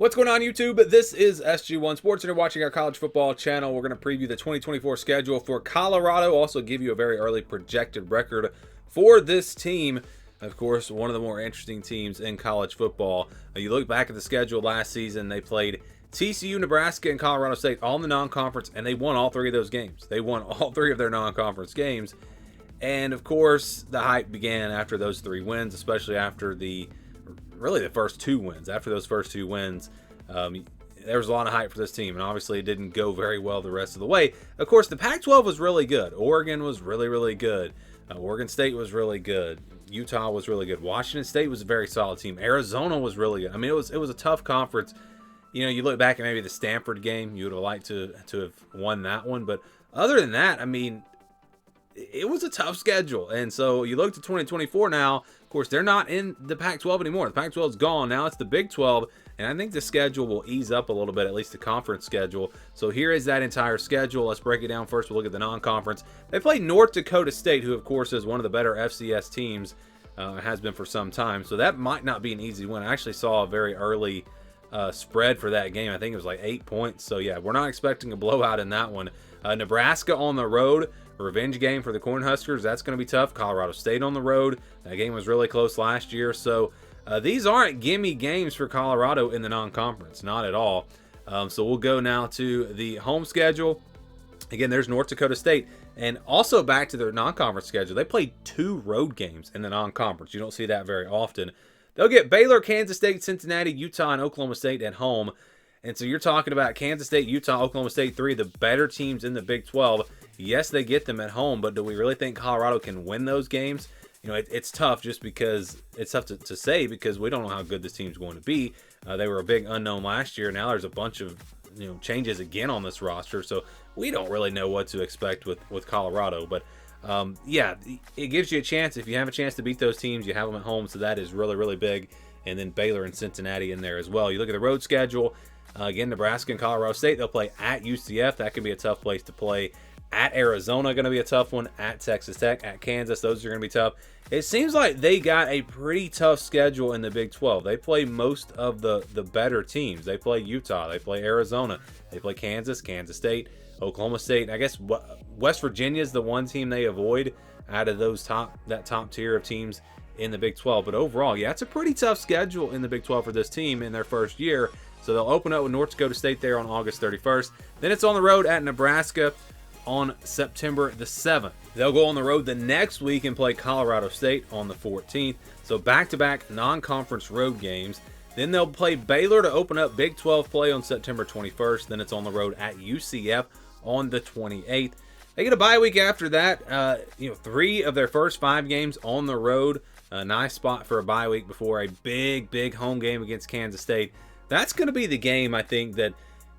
What's going on, YouTube? This is SG1 Sports, and you're watching our college football channel. We're going to preview the 2024 schedule for Colorado, also give you a very early projected record for this team. Of course, one of the more interesting teams in college football. You look back at the schedule last season, they played TCU, Nebraska, and Colorado State all in the non-conference, and they won all three of those games. They won all three of their non-conference games. And, of course, the hype began after those three wins, especially after the first two wins. After those first two wins, there was a lot of hype for this team, and obviously it didn't go very well the rest of the way. Of course, the Pac-12 was really good. Oregon was really good. Oregon State was really good. Utah was really good. Washington State was a very solid team. Arizona was really good. I mean, it was a tough conference. You know, you look back at maybe the Stanford game, you would have liked to have won that one. But other than that, I mean, it was a tough schedule. And so you look to 2024 now. Of course, they're not in the Pac-12 anymore. The Pac-12 is gone. Now it's the Big 12. And I think the schedule will ease up a little bit, at least the conference schedule. So here is that entire schedule. Let's break it down first. We'll look at the non-conference. They play North Dakota State, who, of course, is one of the better FCS teams. Has been for some time. So that might not be an easy win. I actually saw a very early spread for that game. I think it was like 8 points. So, yeah, we're not expecting a blowout in that one. Nebraska on the road. Revenge game for the Cornhuskers. That's going to be tough. Colorado State on the road. That game was really close last year. So these aren't gimme games for Colorado in the non-conference. Not at all. So we'll go now to the home schedule. Again, there's North Dakota State. And also back to their non-conference schedule. They played 2 road games in the non-conference. You don't see that very often. They'll get Baylor, Kansas State, Cincinnati, Utah, and Oklahoma State at home. And so you're talking about Kansas State, Utah, Oklahoma State, 3 of the better teams in the Big 12. Yes, they get them at home, but do we really think Colorado can win those games? You know, it's tough just because it's tough to say because we don't know how good this team's going to be. They were a big unknown last year. Now there's a bunch of changes again on this roster, so we don't really know what to expect with Colorado. But yeah, it gives you a chance. If you have a chance to beat those teams, you have them at home, so that is really big. And then Baylor and Cincinnati in there as well. You look at the road schedule. Again, Nebraska and Colorado State, they'll play at UCF. That can be a tough place to play. At Arizona, going to be a tough one. At Texas Tech, at Kansas, those are going to be tough. It seems like they got a pretty tough schedule in the Big 12. They play most of the better teams. They play Utah. They play Arizona. They play Kansas, Kansas State, Oklahoma State. I guess West Virginia is the one team they avoid out of that top tier of teams in the Big 12. But overall, yeah, it's a pretty tough schedule in the Big 12 for this team in their first year. So they'll open up with North Dakota State there on August 31st. Then it's on the road at Nebraska on September the 7th. They'll go on the road the next week and play Colorado State on the 14th. So back-to-back non-conference road games. Then they'll play Baylor to open up Big 12 play on September 21st. Then it's on the road at UCF on the 28th. They get a bye week after that. 3 of their first 5 games on the road. A nice spot for a bye week before a big home game against Kansas State. That's going to be the game, I think, that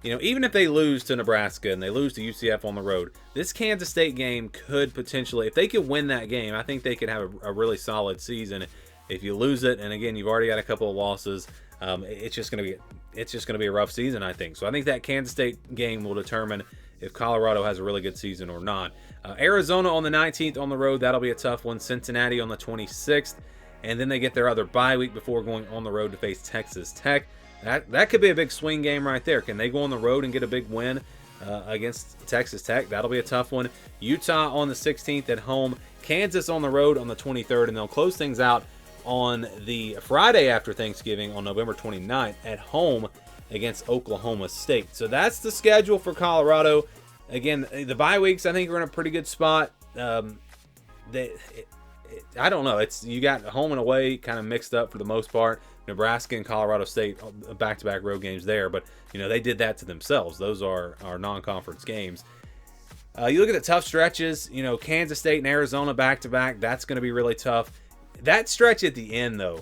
even if they lose to Nebraska and they lose to UCF on the road, this Kansas State game could potentially, if they could win that game, I think they could have a really solid season. If you lose it, and again, you've already got a couple of losses, it's just going to be a rough season, I think. So I think that Kansas State game will determine if Colorado has a really good season or not. Arizona on the 19th on the road, that'll be a tough one. Cincinnati on the 26th, and then they get their other bye week before going on the road to face Texas Tech. That could be a big swing game right there. Can they go on the road and get a big win against Texas Tech? That'll be a tough one. Utah on the 16th at home. Kansas on the road on the 23rd. And they'll close things out on the Friday after Thanksgiving on November 29th at home against Oklahoma State. So that's the schedule for Colorado. Again, the bye weeks I think are in a pretty good spot. I don't know. You got home and away kind of mixed up for the most part. Nebraska and Colorado State, back-to-back road games there, but they did that to themselves. Those are our non-conference games. You look at the tough stretches. Kansas State and Arizona back-to-back. That's going to be really tough. That stretch at the end, though,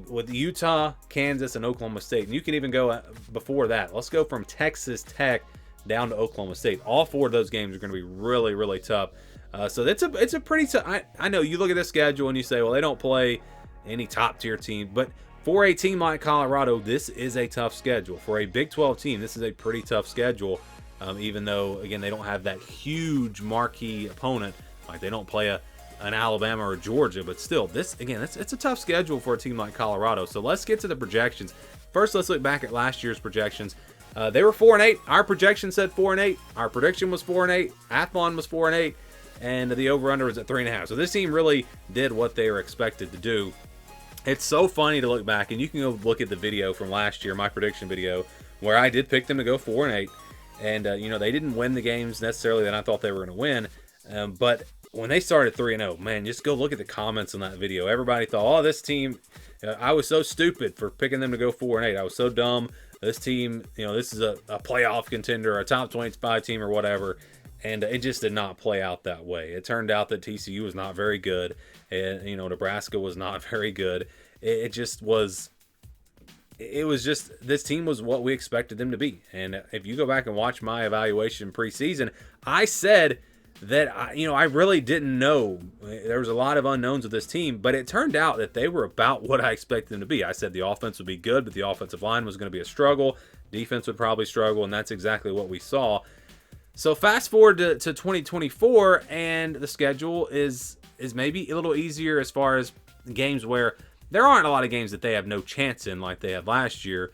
with Utah, Kansas, and Oklahoma State, and you can even go before that. Let's go from Texas Tech down to Oklahoma State. All 4 of those games are going to be really tough. So it's a pretty tough. I know you look at this schedule and you say, well, they don't play any top-tier team, but for a team like Colorado, this is a tough schedule. For a Big 12 team, this is a pretty tough schedule, even though, again, they don't have that huge marquee opponent. Like, they don't play an Alabama or Georgia, but still, it's a tough schedule for a team like Colorado. So let's get to the projections. first let's look back at last year's projections. They were 4-8. Our projection said 4-8. Our prediction was 4-8. Athlon was 4-8, and the over/under was at 3.5. So this team really did what they were expected to do. It's so funny to look back, and you can go look at the video from last year, my prediction video, where I did pick them to go 4-8, and they didn't win the games necessarily that I thought they were going to win, but when they started 3-0, man, just go look at the comments on that video. Everybody thought, oh, this team, I was so stupid for picking them to go 4-8. I was so dumb. This team, this is a playoff contender, a top 25 team or whatever. And it just did not play out that way. It turned out that TCU was not very good. And, Nebraska was not very good. It just was, this team was what we expected them to be. And if you go back and watch my evaluation preseason, I said that, I really didn't know. There was a lot of unknowns with this team, but it turned out that they were about what I expected them to be. I said the offense would be good, but the offensive line was going to be a struggle. Defense would probably struggle, and that's exactly what we saw. So fast forward to 2024, and the schedule is maybe a little easier as far as games where there aren't a lot of games that they have no chance in like they had last year,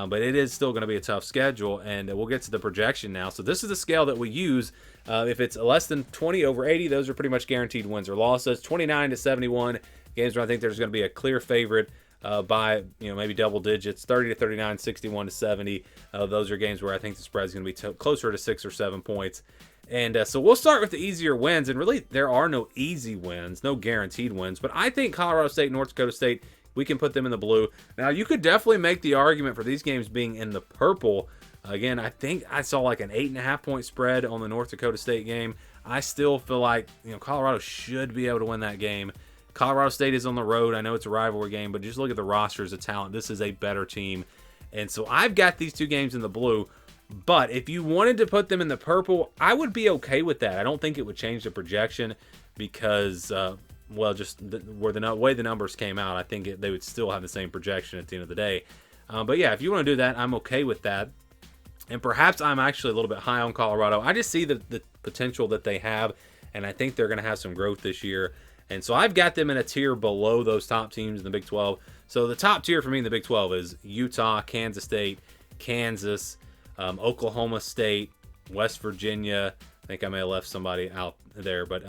but it is still going to be a tough schedule, and we'll get to the projection now. So this is the scale that we use. If it's less than 20 over 80, those are pretty much guaranteed wins or losses. 29 to 71, games where I think there's going to be a clear favorite by maybe double digits. 30 to 39, 61 to 70. Those are games where I think the spread is going to be closer to 6 or 7 points. And so we'll start with the easier wins. And really, there are no easy wins, no guaranteed wins. But I think Colorado State, North Dakota State, we can put them in the blue. Now, you could definitely make the argument for these games being in the purple. Again, I think I saw like an 8.5 point spread on the North Dakota State game. I still feel like Colorado should be able to win that game. Colorado State is on the road. I know it's a rivalry game, but just look at the rosters of talent. This is a better team. And so I've got these two games in the blue. But if you wanted to put them in the purple, I would be okay with that. I don't think it would change the projection because, just where the way the numbers came out, I think they would still have the same projection at the end of the day. But yeah, if you want to do that, I'm okay with that. And perhaps I'm actually a little bit high on Colorado. I just see the potential that they have, and I think they're going to have some growth this year. And so I've got them in a tier below those top teams in the Big 12. So the top tier for me in the Big 12 is Utah, Kansas State, Kansas, Oklahoma State, West Virginia. I think I may have left somebody out there, but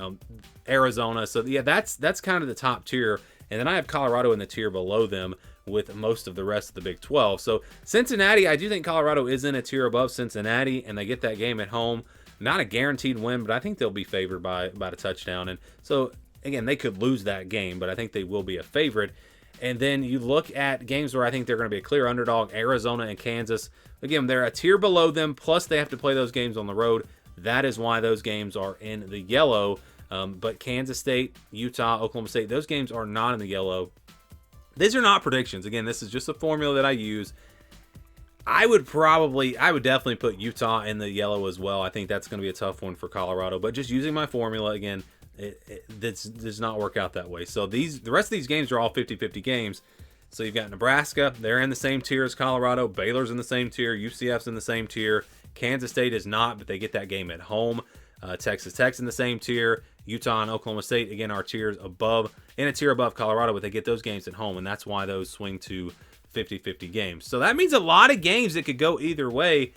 Arizona. So yeah, that's kind of the top tier. And then I have Colorado in the tier below them with most of the rest of the Big 12. So Cincinnati, I do think Colorado is in a tier above Cincinnati, and they get that game at home. Not a guaranteed win, but I think they'll be favored by about a touchdown. And so again, they could lose that game, but I think they will be a favorite. And then you look at games where I think they're going to be a clear underdog, Arizona and Kansas. Again, they're a tier below them, plus they have to play those games on the road. That is why those games are in the yellow. But Kansas State, Utah, Oklahoma State, those games are not in the yellow. These are not predictions. Again, this is just a formula that I use. I would definitely put Utah in the yellow as well. I think that's going to be a tough one for Colorado. But just using my formula, again, this does not work out that way. So the rest of these games are all 50-50 games. So you've got Nebraska. They're in the same tier as Colorado. Baylor's in the same tier. UCF's in the same tier. Kansas State is not, but they get that game at home. Texas Tech's in the same tier. Utah and Oklahoma State, again, are tiers above, in a tier above Colorado, but they get those games at home, and that's why those swing to 50-50 games. So that means a lot of games that could go either way.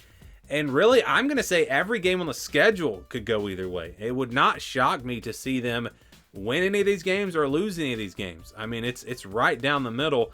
And really, I'm going to say every game on the schedule could go either way. It would not shock me to see them win any of these games or lose any of these games. I mean, it's right down the middle.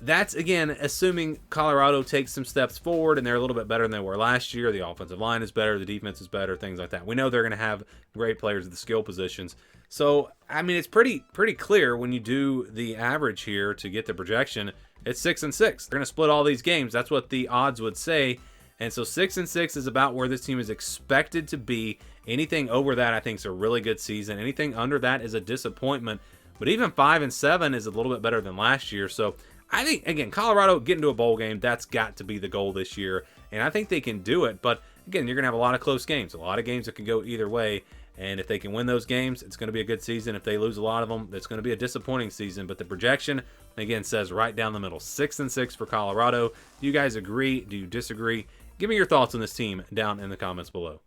That's, again, assuming Colorado takes some steps forward and they're a little bit better than they were last year. The offensive line is better, the defense is better, things like that. We know they're going to have great players at the skill positions. So, I mean, it's pretty clear when you do the average here to get the projection. It's 6-6. They're going to split all these games. That's what the odds would say. And so 6-6 is about where this team is expected to be. Anything over that, I think, is a really good season. Anything under that is a disappointment. But even 5-7 is a little bit better than last year. So I think, again, Colorado getting to a bowl game, that's got to be the goal this year. And I think they can do it. But, again, you're going to have a lot of close games. A lot of games that can go either way. And if they can win those games, it's going to be a good season. If they lose a lot of them, it's going to be a disappointing season. But the projection, again, says right down the middle, 6-6 for Colorado. Do you guys agree? Do you disagree? Give me your thoughts on this team down in the comments below.